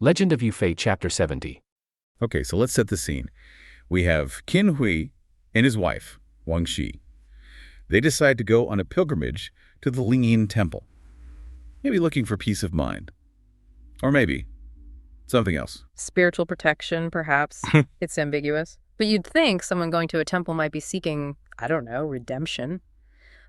Legend of Yufei, Chapter 70. Okay, so let's set the scene. We have Qin Hui and his wife, Wang Shi. They decide to go on a pilgrimage to the Lingyin Temple. Maybe looking for peace of mind. Or maybe something else. Spiritual protection, perhaps. It's ambiguous. But you'd think someone going to a temple might be seeking, I don't know, redemption.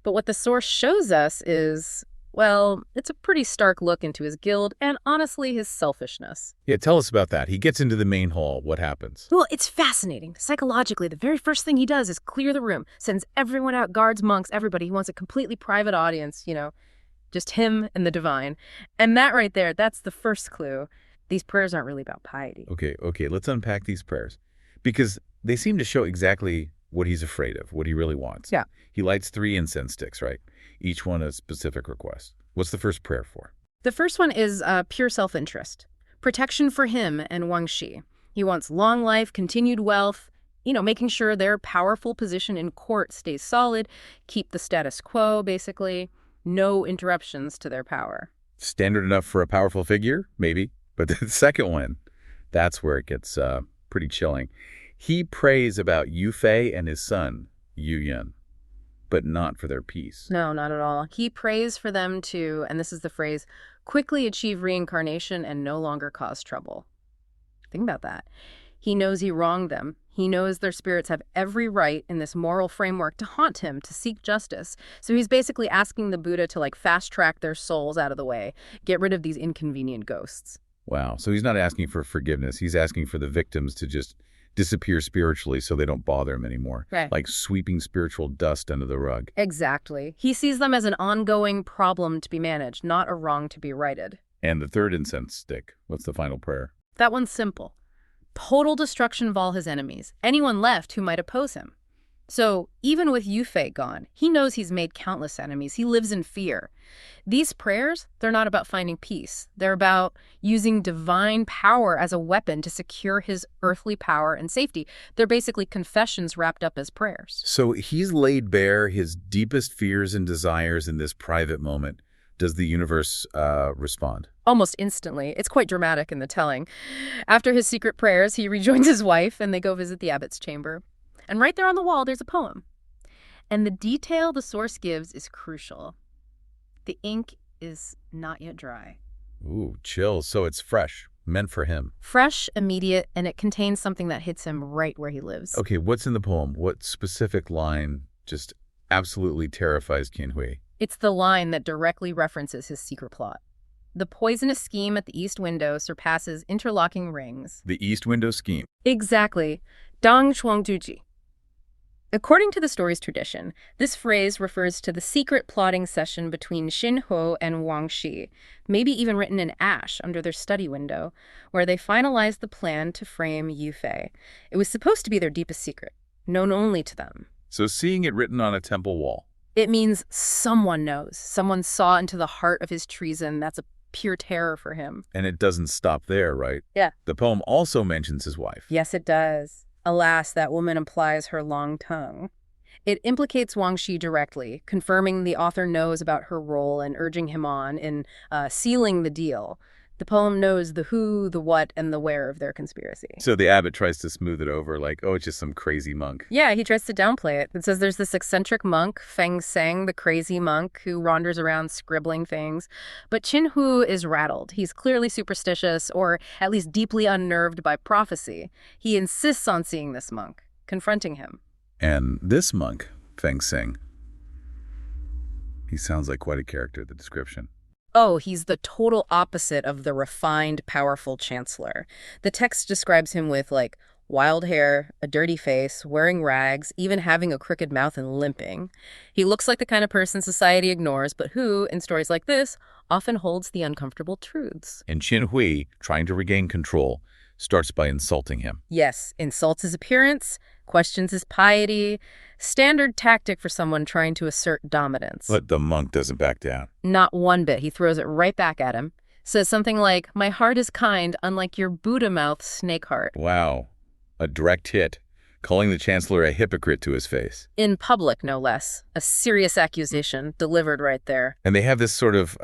But what the source shows us is, well, it's a pretty stark look into his guilt and, honestly, his selfishness. Yeah, tell us about that. He gets into the main hall. What happens? Well, it's fascinating. Psychologically, the very first thing he does is clear the room, sends everyone out, guards, monks, everybody. He wants a completely private audience, just him and the divine. And that right there, that's the first clue. These prayers aren't really about piety. Okay, let's unpack these prayers. Because they seem to show exactly what he's afraid of, what he really wants. Yeah. He lights 3 incense sticks, right? Each one a specific request. What's the first prayer for? The first one is pure self-interest. Protection for him and Wang Shi. He wants long life, continued wealth, making sure their powerful position in court stays solid, keep the status quo, basically. No interruptions to their power. Standard enough for a powerful figure? Maybe. But the second one, that's where it gets pretty chilling. He prays about Yufei and his son, Yuyan, but not for their peace. No, not at all. He prays for them to, and this is the phrase, quickly achieve reincarnation and no longer cause trouble. Think about that. He knows he wronged them. He knows their spirits have every right in this moral framework to haunt him, to seek justice. So he's basically asking the Buddha to fast-track their souls out of the way, get rid of these inconvenient ghosts. Wow. So he's not asking for forgiveness. He's asking for the victims to just disappear spiritually so they don't bother him anymore. Right. Like sweeping spiritual dust under the rug. Exactly. He sees them as an ongoing problem to be managed, not a wrong to be righted. And the third incense stick. What's the final prayer? That one's simple. Total destruction of all his enemies, anyone left who might oppose him. So even with Yufei gone, he knows he's made countless enemies. He lives in fear. These prayers, they're not about finding peace. They're about using divine power as a weapon to secure his earthly power and safety. They're basically confessions wrapped up as prayers. So he's laid bare his deepest fears and desires in this private moment. Does the universe respond? Almost instantly. It's quite dramatic in the telling. After his secret prayers, he rejoins his wife and they go visit the abbot's chamber. And right there on the wall, there's a poem. And the detail the source gives is crucial. The ink is not yet dry. Ooh, chills. So it's fresh, meant for him. Fresh, immediate, and it contains something that hits him right where he lives. Okay, what's in the poem? What specific line just absolutely terrifies Qin Hui? It's the line that directly references his secret plot. The poisonous scheme at the east window surpasses interlocking rings. The east window scheme. Exactly. Dang Chuang Juji. According to the story's tradition, this phrase refers to the secret plotting session between Xin Ho and Wang Shi, maybe even written in ash under their study window, where they finalized the plan to frame Yufei. It was supposed to be their deepest secret, known only to them. So seeing it written on a temple wall. It means someone knows. Someone saw into the heart of his treason. That's a pure terror for him. And it doesn't stop there, right? Yeah. The poem also mentions his wife. Yes, it does. Alas, that woman implies her long tongue. It implicates Wang Shi directly, confirming the author knows about her role and urging him on in sealing the deal. The poem knows the who, the what, and the where of their conspiracy. So the abbot tries to smooth it over like, oh, it's just some crazy monk. Yeah, he tries to downplay it. It says there's this eccentric monk, Feng Seng, the crazy monk, who wanders around scribbling things. But Qin Hu is rattled. He's clearly superstitious, or at least deeply unnerved by prophecy. He insists on seeing this monk, confronting him. And this monk, Feng Seng, he sounds like quite a character, the description. Oh, he's the total opposite of the refined, powerful chancellor. The text describes him with, wild hair, a dirty face, wearing rags, even having a crooked mouth and limping. He looks like the kind of person society ignores, but who, in stories like this, often holds the uncomfortable truths. And Qin Hui, trying to regain control, starts by insulting him. Yes, insults his appearance, questions his piety. Standard tactic for someone trying to assert dominance. But the monk doesn't back down. Not one bit. He throws it right back at him. Says something like, "My heart is kind, unlike your Buddha mouth snake heart." Wow. A direct hit, calling the chancellor a hypocrite to his face. In public, no less. A serious accusation delivered right there. And they have this sort of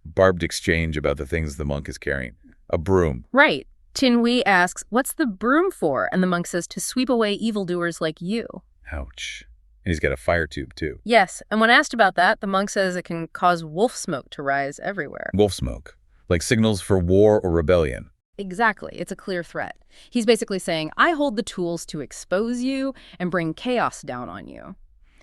barbed exchange about the things the monk is carrying. A broom. Right. Qin Hui asks, "What's the broom for?" And the monk says, "To sweep away evildoers like you." Ouch. And he's got a fire tube, too. Yes, and when asked about that, the monk says it can cause wolf smoke to rise everywhere. Wolf smoke. Like signals for war or rebellion. Exactly. It's a clear threat. He's basically saying, I hold the tools to expose you and bring chaos down on you.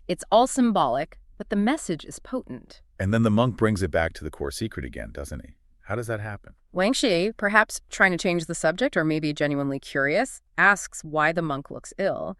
It's all symbolic, but the message is potent. And then the monk brings it back to the core secret again, doesn't he? How does that happen? Wang Shi, perhaps trying to change the subject or maybe genuinely curious, asks why the monk looks ill.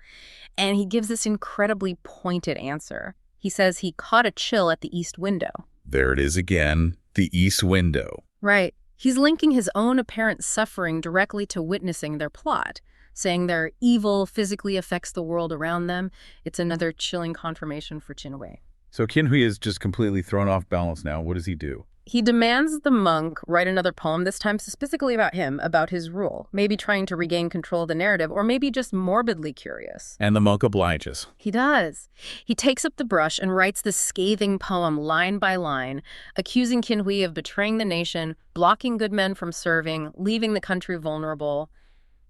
And he gives this incredibly pointed answer. He says he caught a chill at the east window. There it is again, the east window. Right. He's linking his own apparent suffering directly to witnessing their plot, saying their evil physically affects the world around them. It's another chilling confirmation for Qin Hui. So Qin Hui is just completely thrown off balance now. What does he do? He demands the monk write another poem, this time specifically about him, about his rule, maybe trying to regain control of the narrative, or maybe just morbidly curious. And the monk obliges. He does. He takes up the brush and writes this scathing poem line by line, accusing Qin Hui of betraying the nation, blocking good men from serving, leaving the country vulnerable.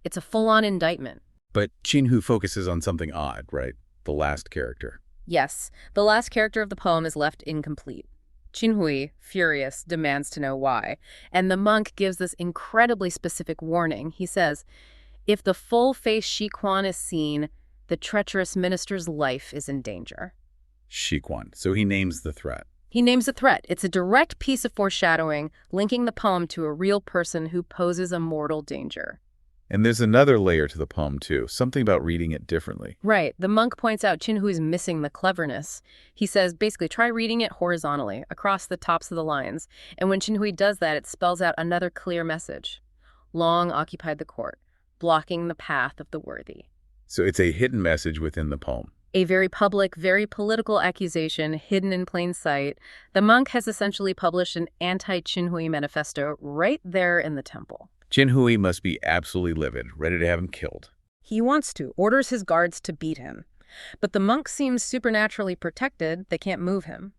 It's a full-on indictment. But Qin Hui focuses on something odd, right? The last character. Yes, the last character of the poem is left incomplete. Qin Hui, furious, demands to know why, and the monk gives this incredibly specific warning. He says, if the full-faced Quan is seen, the treacherous minister's life is in danger. Quan. So he names the threat. He names the threat. It's a direct piece of foreshadowing, linking the poem to a real person who poses a mortal danger. And there's another layer to the poem, too, something about reading it differently. Right. The monk points out Qin Hui's missing the cleverness. He says, basically, try reading it horizontally, across the tops of the lines. And when Qin Hui does that, it spells out another clear message. Long occupied the court, blocking the path of the worthy. So it's a hidden message within the poem. A very public, very political accusation hidden in plain sight. The monk has essentially published an anti-Qin Hui manifesto right there in the temple. Qin Hui must be absolutely livid, ready to have him killed. He wants to, orders his guards to beat him. But the monk seems supernaturally protected, they can't move him.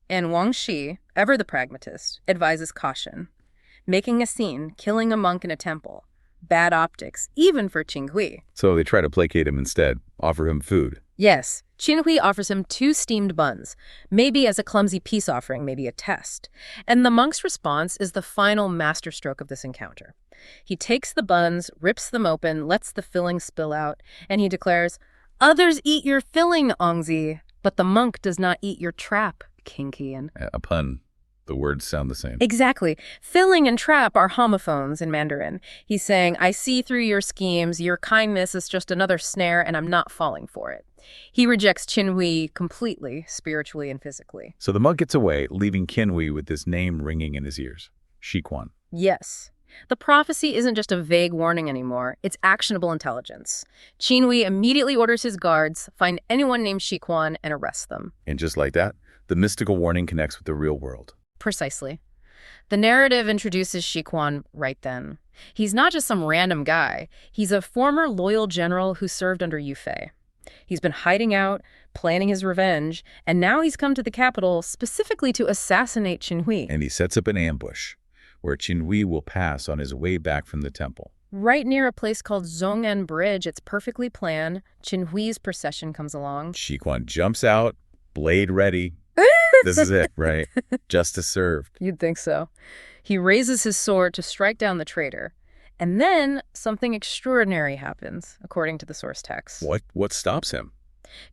And Wang Shi, ever the pragmatist, advises caution. Making a scene, killing a monk in a temple. Bad optics, even for Qin Hui. So they try to placate him instead, offer him food. Yes, Qin Hui offers him 2 steamed buns, maybe as a clumsy peace offering, maybe a test. And the monk's response is the final masterstroke of this encounter. He takes the buns, rips them open, lets the filling spill out, and he declares, "Others eat your filling, Ongzi, but the monk does not eat your trap, King Qian." A pun. The words sound the same. Exactly. Filling and trap are homophones in Mandarin. He's saying, I see through your schemes, your kindness is just another snare, and I'm not falling for it. He rejects Qin Hui completely, spiritually and physically. So the monk gets away, leaving Qin Hui with this name ringing in his ears. Quan. Yes. The prophecy isn't just a vague warning anymore. It's actionable intelligence. Qin Hui immediately orders his guards, find anyone named Quan, and arrest them. And just like that, the mystical warning connects with the real world. Precisely. The narrative introduces Quan right then. He's not just some random guy. He's a former loyal general who served under Yu Fei. He's been hiding out, planning his revenge, and now he's come to the capital specifically to assassinate Qin Hui. And he sets up an ambush where Qin Hui will pass on his way back from the temple. Right near a place called Zhong'an Bridge, it's perfectly planned. Qin Hui's procession comes along. Quan jumps out, blade ready. This is it, right? Justice served. You'd think so. He raises his sword to strike down the traitor. And then something extraordinary happens, according to the source text. What stops him?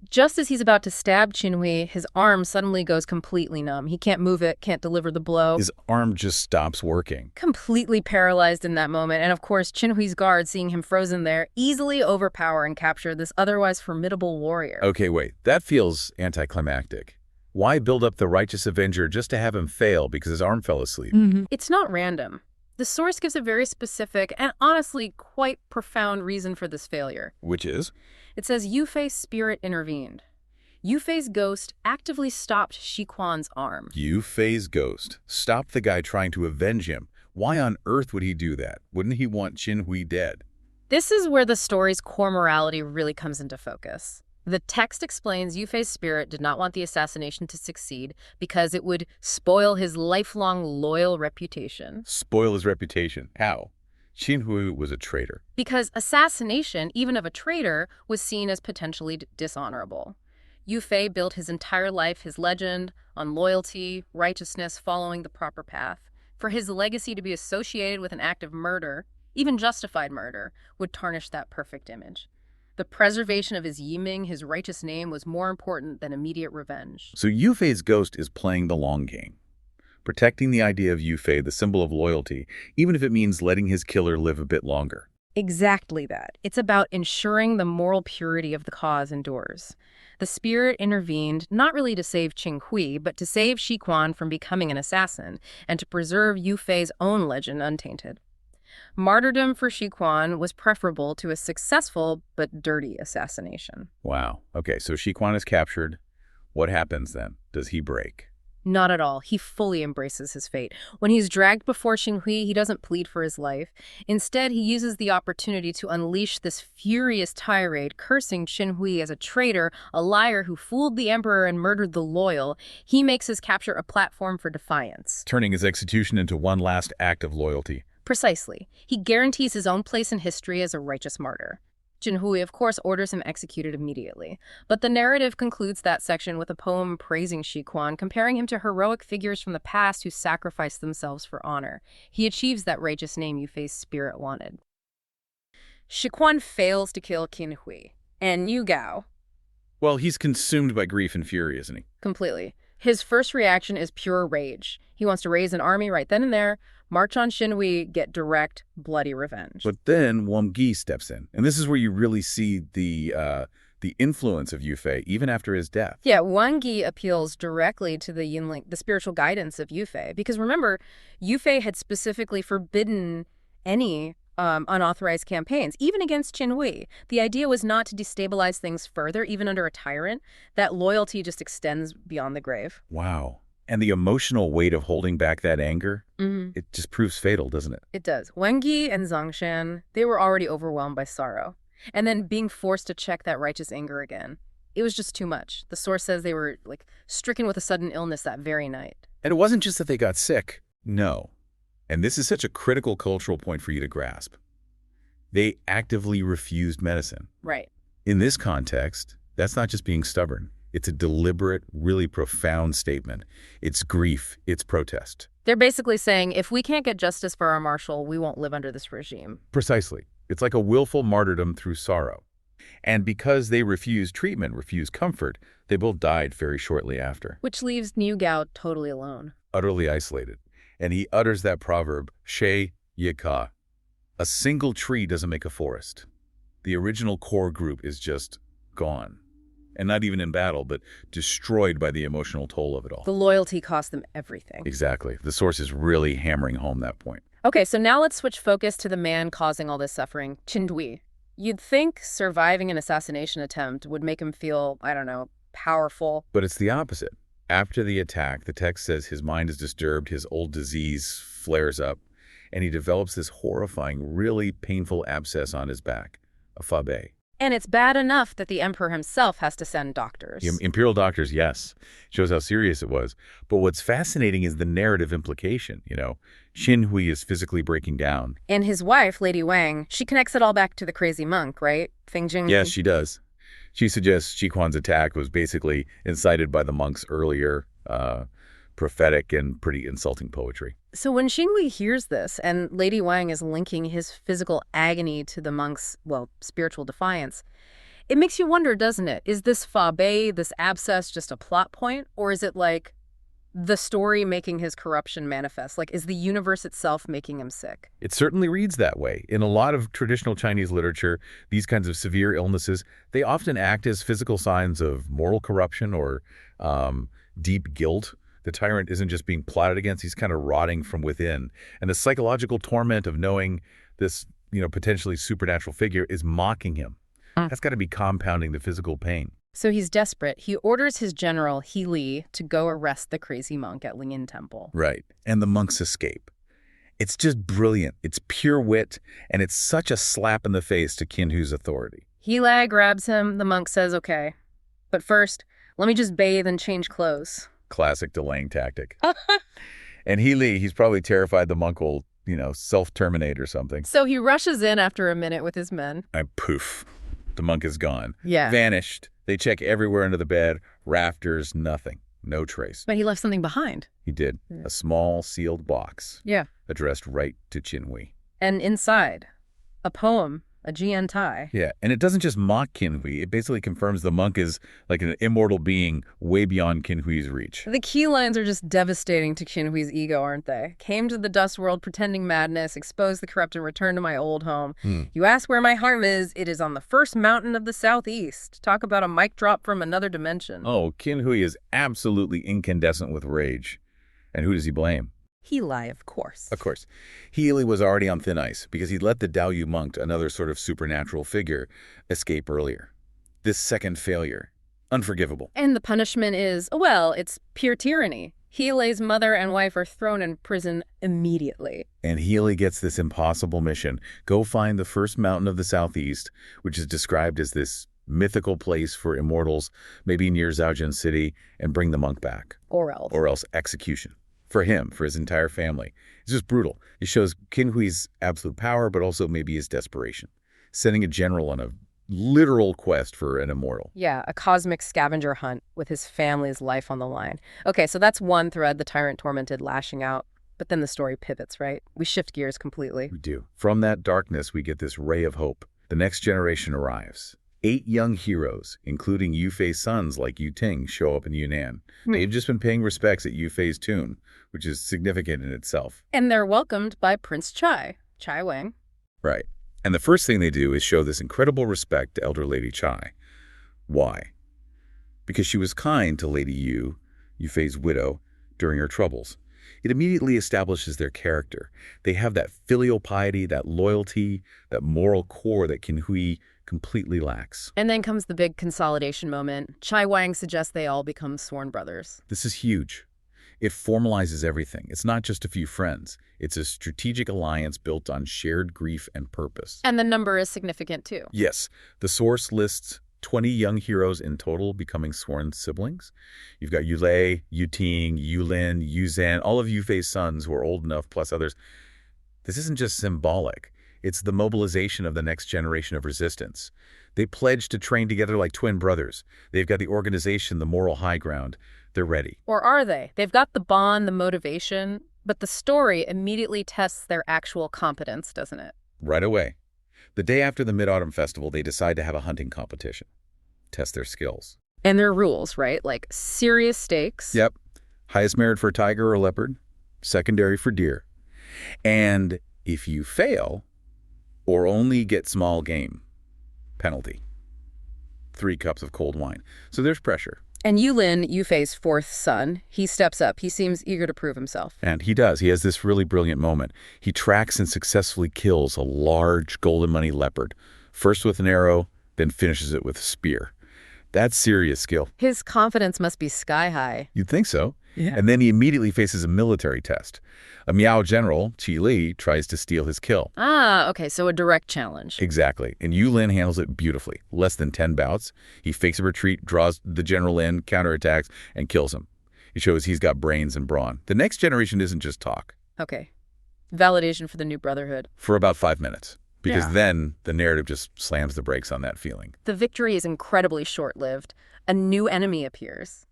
Just as he's about to stab Qin Hui, his arm suddenly goes completely numb. He can't move it, can't deliver the blow. His arm just stops working. Completely paralyzed in that moment. And of course, Qin Hui's guards, seeing him frozen there, easily overpower and capture this otherwise formidable warrior. Okay, wait. That feels anticlimactic. Why build up the righteous avenger just to have him fail because his arm fell asleep? It's not random. The source gives a very specific and honestly quite profound reason for this failure. Which is? It says Yu Fei's spirit intervened. Yu Fei's ghost actively stopped Quan's arm. Yu Fei's ghost stopped the guy trying to avenge him. Why on earth would he do that? Wouldn't he want Qin Hui dead? This is where the story's core morality really comes into focus. The text explains Yufei's spirit did not want the assassination to succeed because it would spoil his lifelong loyal reputation. Spoil his reputation. How? Qin Hui was a traitor. Because assassination, even of a traitor, was seen as potentially dishonorable. Yufei built his entire life, his legend, on loyalty, righteousness, following the proper path. For his legacy to be associated with an act of murder, even justified murder, would tarnish that perfect image. The preservation of his Yiming, his righteous name, was more important than immediate revenge. So Yufei's ghost is playing the long game, protecting the idea of Yufei, the symbol of loyalty, even if it means letting his killer live a bit longer. Exactly that. It's about ensuring the moral purity of the cause endures. The spirit intervened not really to save Qing Hui, but to save Quan from becoming an assassin and to preserve Yufei's own legend untainted. Martyrdom for Quan was preferable to a successful but dirty assassination. Wow. Okay, so Quan is captured. What happens then? Does he break? Not at all. He fully embraces his fate. When he's dragged before Qin Hui, he doesn't plead for his life. Instead, he uses the opportunity to unleash this furious tirade, cursing Qin Hui as a traitor, a liar who fooled the emperor and murdered the loyal. He makes his capture a platform for defiance. Turning his execution into one last act of loyalty. Precisely. He guarantees his own place in history as a righteous martyr. Qin Hui, of course, orders him executed immediately. But the narrative concludes that section with a poem praising Quan, comparing him to heroic figures from the past who sacrificed themselves for honor. He achieves that righteous name Yufei's spirit wanted. Quan fails to kill Qin Hui. And Yu Gao. Well, he's consumed by grief and fury, isn't he? Completely. His first reaction is pure rage. He wants to raise an army right then and there, march on Qin Hui, get direct, bloody revenge. But then Wang Yi steps in, and this is where you really see the influence of Yufei, even after his death. Yeah, Wang Yi appeals directly to the Yinling, the spiritual guidance of Yufei, because remember, Yufei had specifically forbidden any unauthorized campaigns, even against Qin Hui. The idea was not to destabilize things further, even under a tyrant. That loyalty just extends beyond the grave. Wow. And the emotional weight of holding back that anger, it just proves fatal, doesn't it? It does. Wang Yi and Zhongshan, they were already overwhelmed by sorrow. And then being forced to check that righteous anger again. It was just too much. The source says they were stricken with a sudden illness that very night. And it wasn't just that they got sick. No. And this is such a critical cultural point for you to grasp. They actively refused medicine. Right. In this context, that's not just being stubborn. It's a deliberate, really profound statement. It's grief. It's protest. They're basically saying, if we can't get justice for our marshal, we won't live under this regime. Precisely. It's like a willful martyrdom through sorrow. And because they refused treatment, refused comfort, they both died very shortly after. Which leaves Niu Gao totally alone. Utterly isolated. And he utters that proverb, She Ye Ka. A single tree doesn't make a forest. The original core group is just gone. And not even in battle, but destroyed by the emotional toll of it all. The loyalty cost them everything. Exactly. The source is really hammering home that point. Okay, so now let's switch focus to the man causing all this suffering, Qin Hui. You'd think surviving an assassination attempt would make him feel, I don't know, powerful. But it's the opposite. After the attack, the text says his mind is disturbed, his old disease flares up, and he develops this horrifying, really painful abscess on his back, a fabe. And it's bad enough that the emperor himself has to send doctors. Imperial doctors, yes. Shows how serious it was. But what's fascinating is the narrative implication, Qin Hui is physically breaking down. And his wife, Lady Wang, she connects it all back to the crazy monk, right? Feng Jing. Yes, she does. She suggests Quan's attack was basically incited by the monk's earlier prophetic and pretty insulting poetry. So when Qin Hui hears this, and Lady Wang is linking his physical agony to the monk's, spiritual defiance, it makes you wonder, doesn't it? Is this fabe, this abscess, just a plot point? Or is it like the story making his corruption manifest? Like, is the universe itself making him sick? It certainly reads that way. In a lot of traditional Chinese literature, these kinds of severe illnesses, they often act as physical signs of moral corruption or deep guilt. The tyrant isn't just being plotted against, he's kind of rotting from within. And the psychological torment of knowing this, potentially supernatural figure is mocking him. That's got to be compounding the physical pain. So he's desperate. He orders his general, He Li, to go arrest the crazy monk at Lingyin Temple. Right. And the monks escape. It's just brilliant. It's pure wit, and it's such a slap in the face to Qin Hui's authority. Heli grabs him. The monk says, okay. But first, let me just bathe and change clothes. Classic delaying tactic. And he's probably terrified the monk will, self-terminate or something. So he rushes in after a minute with his men. And poof, the monk is gone. Yeah. Vanished. They check everywhere under the bed, rafters, nothing. No trace. But he left something behind. He did. A small sealed box. Yeah. Addressed right to Qin Hui. And inside, a poem, a GN Tai. Yeah, and it doesn't just mock Qin Hui. It basically confirms the monk is like an immortal being way beyond Qin Hui's reach. The key lines are just devastating to Qin Hui's ego, aren't they? Came to the dust world pretending madness, exposed the corrupt and returned to my old home. You ask where my harm is, it is on the first mountain of the southeast. Talk about a mic drop from another dimension. Oh, Qin Hui is absolutely incandescent with rage. And who does he blame? Heli, of course. Of course. Heli was already on thin ice because he'd let the Daoyu monk, another sort of supernatural figure, escape earlier. This second failure, unforgivable. And the punishment is, well, it's pure tyranny. Heli's mother and wife are thrown in prison immediately. And Heli gets this impossible mission. Go find the first mountain of the southeast, which is described as this mythical place for immortals, maybe near Zhaojian City, and bring the monk back. Or else. Or else execution. For him, for his entire family. It's just brutal. It shows Qin Hui's absolute power, but also maybe his desperation. Sending a general on a literal quest for an immortal. Yeah, a cosmic scavenger hunt with his family's life on the line. Okay, so that's one thread, the tyrant tormented, lashing out. But then the story pivots, right? We shift gears completely. We do. From that darkness, we get this ray of hope. The next generation arrives. 8 young heroes, including Yufei's sons like Yu Ting, show up in Yunnan. They've just been paying respects at Yufei's tomb, which is significant in itself. And they're welcomed by Prince Chai Wang. Right. And the first thing they do is show this incredible respect to Elder Lady Chai. Why? Because she was kind to Lady Yu, Yufei's widow, during her troubles. It immediately establishes their character. They have that filial piety, that loyalty, that moral core that Qin Hui completely lacks. And then comes the big consolidation moment. Chai Wang suggests they all become sworn brothers. This is huge. It formalizes everything. It's not just a few friends. It's a strategic alliance built on shared grief and purpose. And the number is significant too. Yes. The source lists 20 young heroes in total becoming sworn siblings. You've got Yulei, Yu Ting, Yulin, Yuzan, all of Yufei's sons who are old enough, plus others. This isn't just symbolic. It's the mobilization of the next generation of resistance. They pledge to train together like twin brothers. They've got the organization, the moral high ground. They're ready. Or are they? They've got the bond, the motivation, but the story immediately tests their actual competence, doesn't it? Right away. The day after the Mid-Autumn Festival, they decide to have a hunting competition. Test their skills. And there are rules, right? Like serious stakes. Yep. Highest merit for tiger or leopard, secondary for deer. And if you fail or only get small game, penalty. 3 cups of cold wine. So there's pressure. And Yulin, Yufei's 4th son, he steps up. He seems eager to prove himself. And he does. He has this really brilliant moment. He tracks and successfully kills a large golden money leopard. First with an arrow, then finishes it with a spear. That's serious skill. His confidence must be sky high. You'd think so. Yeah. And then he immediately faces a military test. A Miao general, Qi Li, tries to steal his kill. Ah, okay, so a direct challenge. Exactly. And Yulin handles it beautifully. Less than 10 bouts. He fakes a retreat, draws the general in, counterattacks, and kills him. It shows he's got brains and brawn. The next generation isn't just talk. Okay. Validation for the new brotherhood. For about 5 minutes. Because Yeah. then the narrative just slams the brakes on that feeling. The victory is incredibly short-lived. A new enemy appears.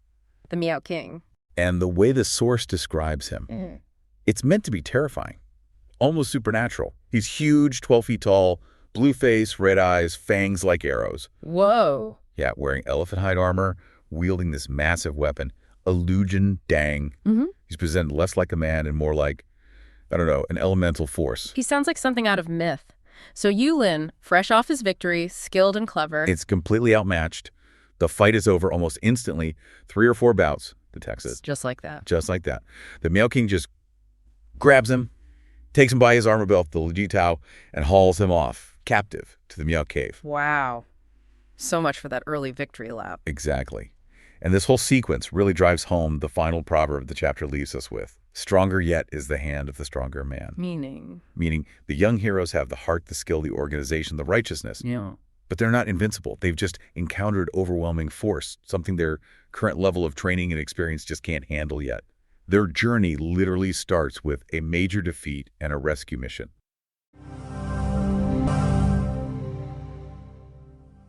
The Miao King. And the way the source describes him, it's meant to be terrifying. Almost supernatural. He's huge, 12 feet tall, blue face, red eyes, fangs like arrows. Whoa. Yeah, wearing elephant hide armor, wielding this massive weapon, illusion dang. He's presented less like a man and more like, I don't know, an elemental force. He sounds like something out of myth. So Yulin, fresh off his victory, skilled and clever. It's completely outmatched. The fight is over almost instantly. 3 or 4 bouts, the text says. Just like that. Just like that. The Miao King just grabs him, takes him by his armor belt, the Lejitao, and hauls him off, captive, to the Miao Cave. Wow. So much for that early victory lap. Exactly. And this whole sequence really drives home the final proverb the chapter leaves us with. Stronger yet is the hand of the stronger man. Meaning? Meaning the young heroes have the heart, the skill, the organization, the righteousness. Yeah. But they're not invincible. They've just encountered overwhelming force, something their current level of training and experience just can't handle yet. Their journey literally starts with a major defeat and a rescue mission.